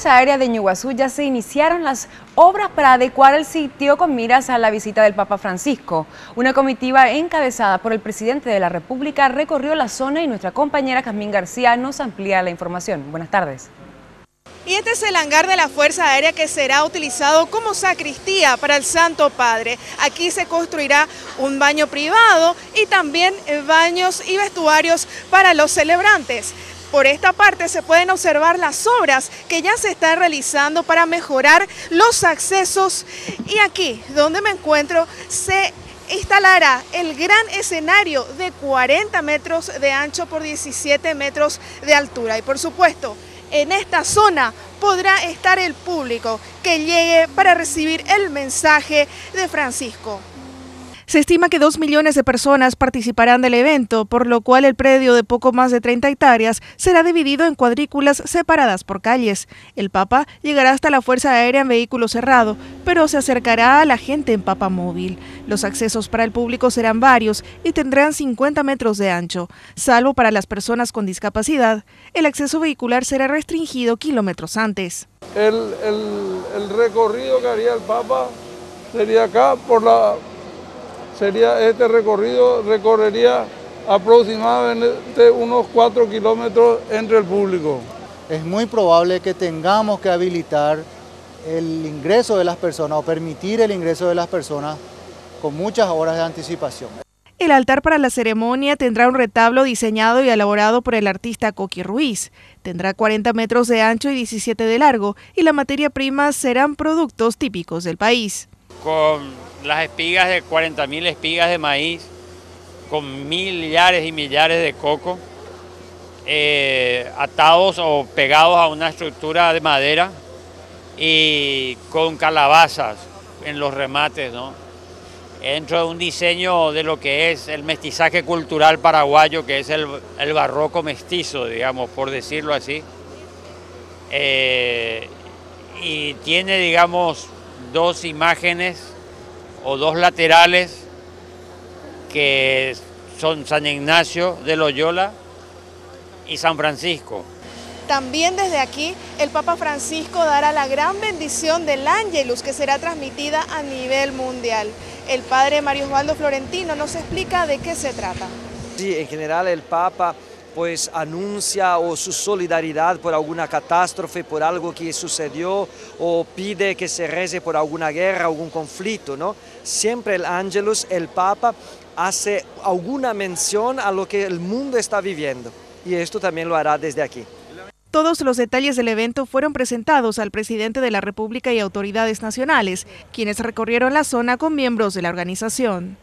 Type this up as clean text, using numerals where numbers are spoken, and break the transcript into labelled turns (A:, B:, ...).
A: Fuerza Aérea de Ñuguazú ya se iniciaron las obras para adecuar el sitio con miras a la visita del Papa Francisco. Una comitiva encabezada por el presidente de la República recorrió la zona y nuestra compañera Jazmín García nos amplía la información. Buenas tardes.
B: Y este es el hangar de la Fuerza Aérea que será utilizado como sacristía para el Santo Padre. Aquí se construirá un baño privado y también baños y vestuarios para los celebrantes. Por esta parte se pueden observar las obras que ya se están realizando para mejorar los accesos. Y aquí, donde me encuentro, se instalará el gran escenario de 40 metros de ancho por 17 metros de altura. Y por supuesto, en esta zona podrá estar el público que llegue para recibir el mensaje de Francisco. Se estima que 2 millones de personas participarán del evento, por lo cual el predio de poco más de 30 hectáreas será dividido en cuadrículas separadas por calles. El Papa llegará hasta la Fuerza Aérea en vehículo cerrado, pero se acercará a la gente en papamóvil. Los accesos para el público serán varios y tendrán 50 metros de ancho. Salvo para las personas con discapacidad, el acceso vehicular será restringido kilómetros antes.
C: El recorrido que haría el Papa sería acá este recorrido recorrería aproximadamente unos 4 kilómetros entre el público.
D: Es muy probable que tengamos que habilitar el ingreso de las personas o permitir el ingreso de las personas con muchas horas de anticipación.
B: El altar para la ceremonia tendrá un retablo diseñado y elaborado por el artista Coqui Ruiz. Tendrá 40 metros de ancho y 17 de largo y la materia prima serán productos típicos del país.
E: Con las espigas de 40.000 espigas de maíz, con millares y millares de coco, atados o pegados a una estructura de madera y con calabazas en los remates, ¿no? Dentro de un diseño de lo que es el mestizaje cultural paraguayo, que es el barroco mestizo, digamos, por decirlo así. Y tiene, digamos, dos imágenes o dos laterales que son San Ignacio de Loyola y San Francisco.
B: También desde aquí el Papa Francisco dará la gran bendición del Ángelus que será transmitida a nivel mundial. El padre Mario Osvaldo Florentino nos explica de qué se trata.
F: Sí, en general el Papa pues anuncia o su solidaridad por alguna catástrofe, por algo que sucedió o pide que se rece por alguna guerra, algún conflicto, ¿no? Siempre el Ángelus, el Papa, hace alguna mención a lo que el mundo está viviendo y esto también lo hará desde aquí.
B: Todos los detalles del evento fueron presentados al presidente de la República y autoridades nacionales, quienes recorrieron la zona con miembros de la organización.